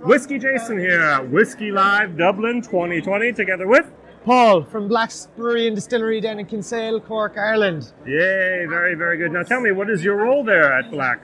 WhiskyJason here, Whiskey Live Dublin 2020, together with Paul from Black's Brewery and Distillery down in Kinsale, Cork, Ireland. Yay, very, very good. Now tell me, what is your role there at Black?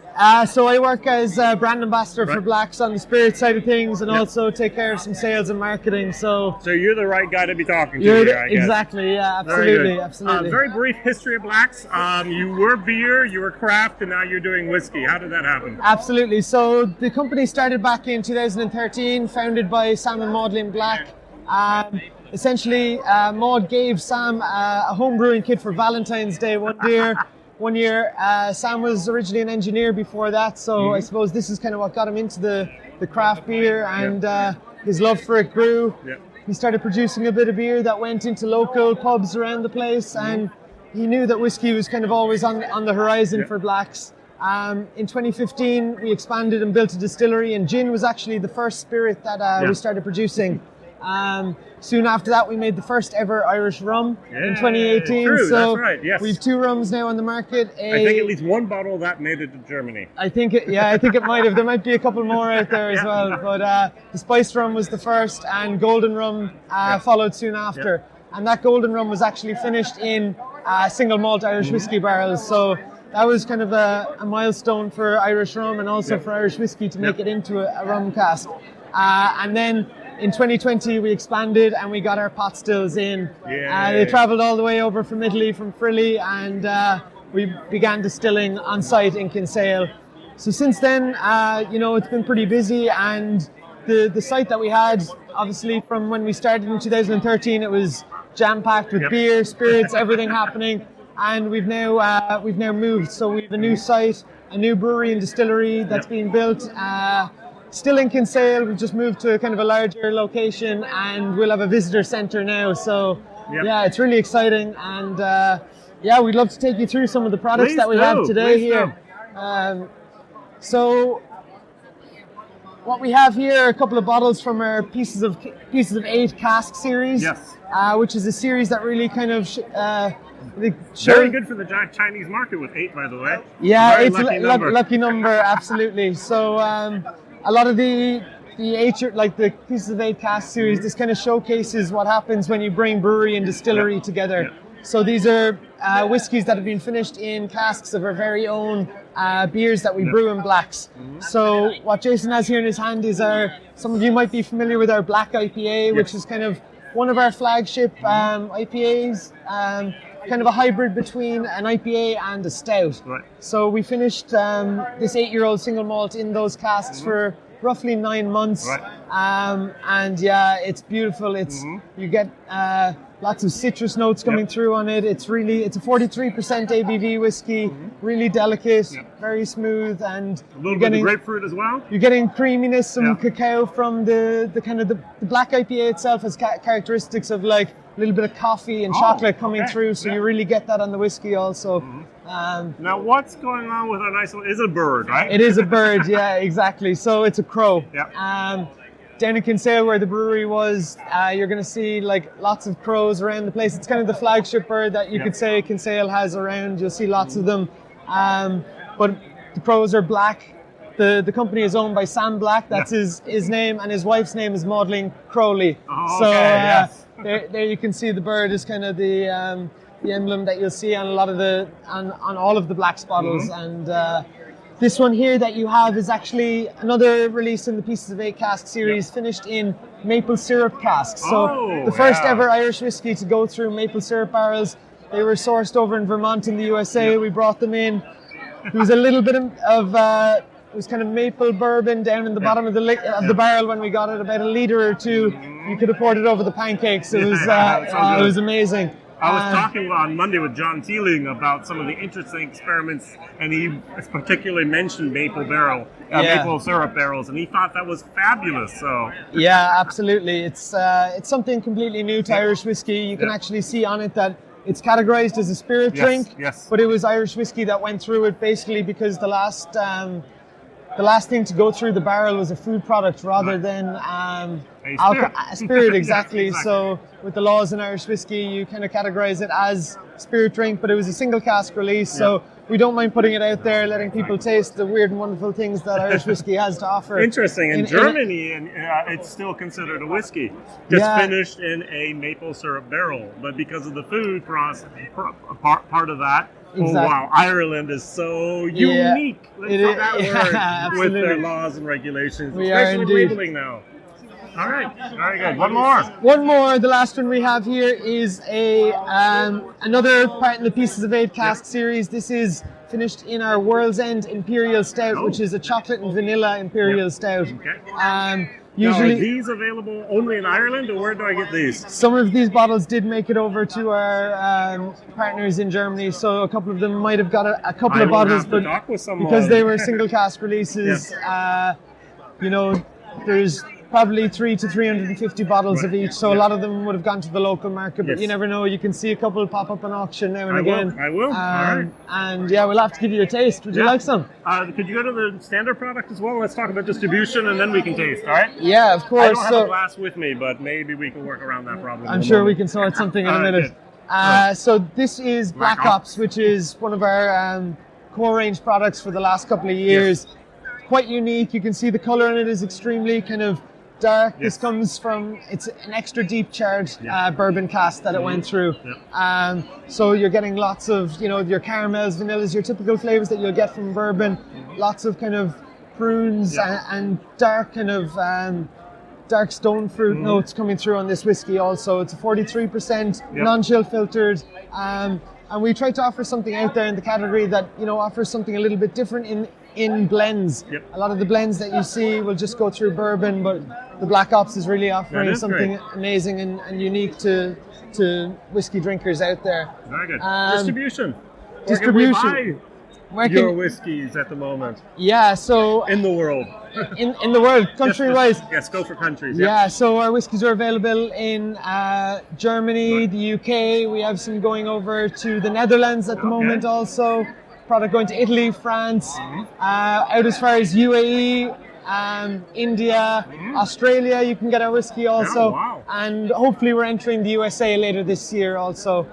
So I work as brand ambassador for Black's on the spirit side of things, and also take care of some sales and marketing. So you're the right guy to be talking to here, I guess. Exactly, yeah, absolutely, absolutely. Very brief history of Black's. You were beer, you were craft, and now you're doing whiskey. How did that happen? Absolutely. So the company started back in 2013, founded by Sam and Maudlin Black. Essentially, Maud gave Sam a home brewing kit for Valentine's Day one year. Sam was originally an engineer before that, so I suppose this is kind of what got him into the craft beer, and his love for it grew. He started producing a bit of beer that went into local pubs around the place, and he knew that whiskey was kind of always on the horizon for Black's. In 2015, we expanded and built a distillery, and gin was actually the first spirit that we started producing. Soon after that, we made the first ever Irish rum in 2018. True, so that's right, yes. we've 2 rums now on the market. I think at least one bottle of that made it to Germany. I think it might have. There might be a couple more out there as well. But the spiced rum was the first, and golden rum followed soon after. And that golden rum was actually finished in single malt Irish whiskey barrels. So that was kind of a milestone for Irish rum and also for Irish whiskey to make it into a rum cask. And then in 2020, we expanded and we got our pot stills in. They travelled all the way over from Italy, from Frilly, and we began distilling on site in Kinsale. So since then, it's been pretty busy, and the site that we had, obviously from when we started in 2013, it was jam-packed with beer, spirits, everything happening. And we've now moved. So we have a new site, a new brewery and distillery that's being built. Still in Kinsale, we've just moved to kind of a larger location, and we'll have a visitor centre now. So it's really exciting, and we'd love to take you through some of the products that we have today here. So what we have here are a couple of bottles from our Pieces of 8 cask series, which is a series that really kind of very good for the Chinese market with 8, by the way. Yeah, it's a lucky number, absolutely. So a lot of the Pieces of 8 cask series, this kind of showcases what happens when you bring brewery and distillery together. So these are whiskies that have been finished in casks of our very own beers that we brew in Blacks. So what Jason has here in his hand is some of you might be familiar with our Black IPA, which is kind of one of our flagship IPAs, kind of a hybrid between an IPA and a stout. So we finished this 8-year-old single malt in those casks for roughly 9 months, and it's beautiful. You get lots of citrus notes coming through on it. It's a 43% ABV whiskey, really delicate, very smooth, and a little bit of grapefruit as well. You're getting creaminess, some cacao from the kind of the Black IPA itself has characteristics of like a little bit of coffee and chocolate coming through, so you really get that on the whiskey also. Now, what's going on with our nice one? Is it a bird, right? It is a bird, yeah, exactly. So it's a crow. Down in Kinsale, where the brewery was, you're going to see like lots of crows around the place. It's kind of the flagship bird that you could say Kinsale has around. You'll see lots of them. But the crows are black. The company is owned by Sam Black. That's his name, and his wife's name is Maudlin Crowley. There you can see the bird is kind of the emblem that you'll see on a lot of on all of the Black's bottles. And this one here that you have is actually another release in the Pieces of 8 cask series, finished in maple syrup casks. So the first ever Irish whiskey to go through maple syrup barrels. They were sourced over in Vermont in the USA. We brought them in. There was a little bit of it was kind of maple bourbon down in the bottom of the barrel when we got it, about a litre or 2. You could have poured it over the pancakes. It was it was amazing. I was talking on Monday with John Teeling about some of the interesting experiments, and he particularly mentioned maple syrup barrels, and he thought that was fabulous. So yeah, absolutely. It's something completely new to Irish whiskey. You can actually see on it that it's categorized as a spirit drink, but it was Irish whiskey that went through it basically because the last thing to go through the barrel was a food product rather than a spirit, exactly. So with the laws in Irish whiskey, you kind of categorize it as spirit drink, but it was a single cask release. So we don't mind putting it out there, letting people taste the weird and wonderful things that Irish whiskey has to offer. Interesting. In Germany, it's still considered a whiskey, just finished in a maple syrup barrel. But because of the food process, part of that. Exactly. Oh wow! Ireland is so unique. Let's put that word with their laws and regulations, especially labeling now. All right, very good. One more. The last one we have here is another part in the Pieces of 8 cask series. This is finished in our World's End Imperial Stout, which is a chocolate and vanilla Imperial Stout. Okay. Usually, now, are these available only in Ireland, or where do I get these? Some of these bottles did make it over to our partners in Germany, so a couple of them might have got a couple of bottles, but because they were single cask releases, there's probably 300 to 350 bottles of each, so a lot of them would have gone to the local market, but you never know. You can see a couple pop up on auction now and again. I will. All right. And we'll have to give you a taste. Would you like some? Could you go to the standard product as well? Let's talk about distribution and then we can taste, all right? Yeah, of course. I don't have a glass with me, but maybe we can work around that problem. I'm sure we can sort something in a minute. So this is Black Ops, which is one of our core range products for the last couple of years. Yes. Quite unique. You can see the color in it is extremely kind of dark. This comes from, it's an extra deep charred bourbon cask that it went through. So you're getting lots of, your caramels, vanillas, your typical flavors that you'll get from bourbon. Lots of kind of prunes and dark kind of dark stone fruit notes coming through on this whiskey also. It's a 43% non-chill filtered. And we try to offer something out there in the category that, offers something a little bit different in blends. A lot of the blends that you see will just go through bourbon, but the Black Ops is really offering something amazing and unique to whiskey drinkers out there. Very good. Distribution. Where can your whiskeys at the moment? Yeah, so in the world. in the world, country-wise. Yes, go for countries. Yeah, so our whiskies are available in Germany, the UK. We have some going over to the Netherlands at the moment also. Product going to Italy, France, out as far as UAE, India, Australia. You can get our whiskey also, and hopefully we're entering the USA later this year also.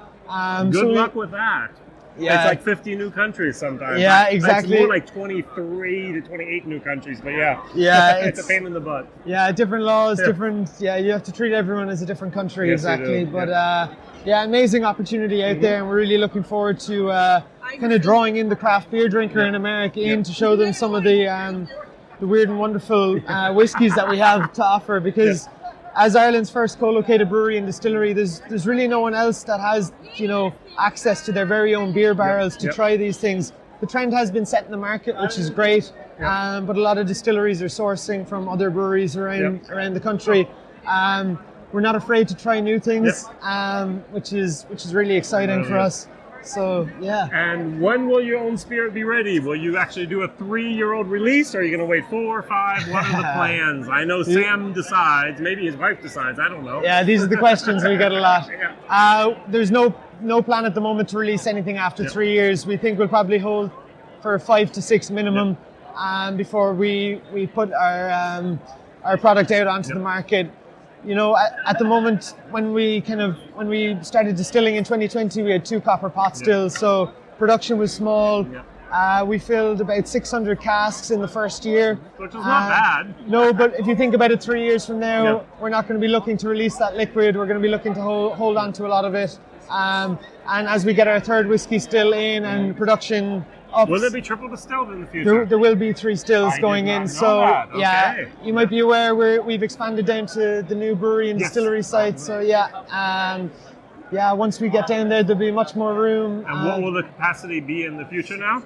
Good luck with that. Yeah, it's like 50 new countries sometimes. Yeah, exactly. It's more like 23 to 28 new countries, but it's a pain in the butt. Yeah, different laws, different. Yeah, you have to treat everyone as a different country, exactly. But amazing opportunity out there, and we're really looking forward to kind of drawing in the craft beer drinker in America in to show them some of the weird and wonderful whiskies that we have to offer, because as Ireland's first co-located brewery and distillery, there's really no one else that has access to their very own beer barrels to try these things. The trend has been set in the market, which is great, but a lot of distilleries are sourcing from other breweries around the country. We're not afraid to try new things, which is really exciting for us. So, And when will your own spirit be ready? Will you actually do a 3-year-old release, or are you going to wait 4 or 5? What are the plans? I know Sam decides, maybe his wife decides, I don't know. Yeah, these are the questions we get a lot. There's no plan at the moment to release anything after 3 years. We think we'll probably hold for 5 to 6 minimum before we put our product out onto the market. At the moment, when we started distilling in 2020, we had 2 copper pot stills, so production was small. We filled about 600 casks in the first year. Which is not bad. No, but if you think about it, 3 years from now, we're not going to be looking to release that liquid. We're going to be looking to hold on to a lot of it. And as we get our 3rd whiskey still in and production ups, will there be triple distilled in the future? There will be 3 stills going in. So you might be aware we've expanded down to the new brewery and distillery site. So once we get down there, there'll be much more room. And what will the capacity be in the future now?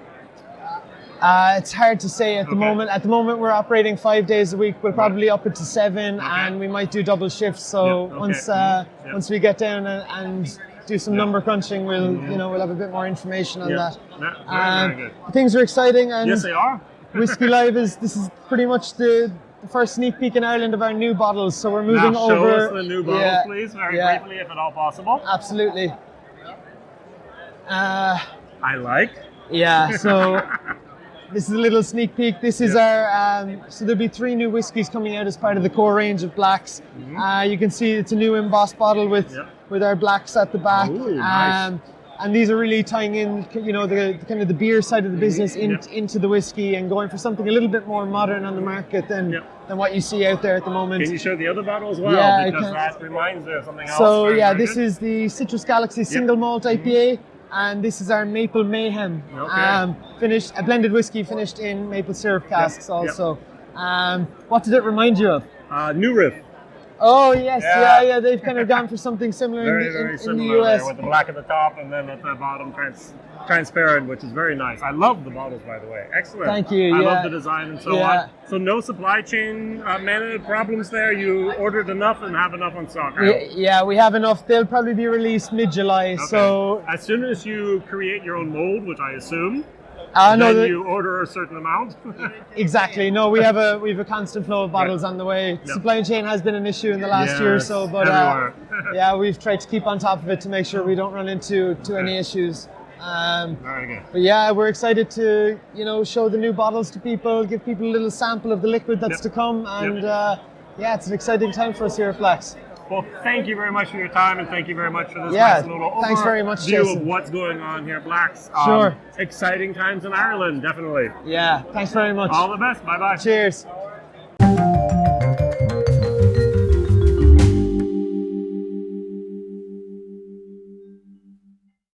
It's hard to say at the moment. At the moment, we're operating 5 days a week. We'll probably up it to 7, and we might do double shifts. So once we get down and do some number crunching, we'll have a bit more information on that. Very good. Things are exciting, and yes, they are. Whiskey Live this is pretty much the first sneak peek in Ireland of our new bottles. So we're moving over. Show us the new bottles, please, very briefly, if at all possible. Absolutely. I like. Yeah. So. This is a little sneak peek. This is our, so there'll be 3 new whiskies coming out as part of the core range of blacks. You can see it's a new embossed bottle with our blacks at the back. Ooh, nice. And these are really tying in, you know, the kind of the beer side of the business into the whiskey and going for something a little bit more modern on the market than what you see out there at the moment. Can you show the other bottle as well? Yeah, because that reminds me of something else. So yeah, this is the Citrus Galaxy Single Malt IPA, and this is our Maple Mayhem. Finished a blended whiskey finished in maple syrup casks also. What did it remind you of? New Riff. Oh yes, yeah. They've kind of gone for something similar in the US. With the black at the top and then at the bottom transparent, which is very nice. I love the bottles, by the way. Excellent. Thank you. I love the design and so on. So no supply chain management problems there. You ordered enough and have enough on stock. Yeah, we have enough. They'll probably be released mid-July. Okay. So as soon as you create your own mold, which I assume. You order a certain amount. Exactly. No, we have a constant flow of bottles on the way. Supply chain has been an issue in the last year or so, but yeah, we've tried to keep on top of it to make sure we don't run into any issues. Very good. But yeah, we're excited to show the new bottles to people, give people a little sample of the liquid that's to come, and yeah, it's an exciting time for us here at Flax. Well, thank you very much for your time, and thank you very much for this nice little overview of what's going on here at Flax. Sure. Exciting times in Ireland, definitely. Yeah, thanks very much. All the best. Bye-bye. Cheers.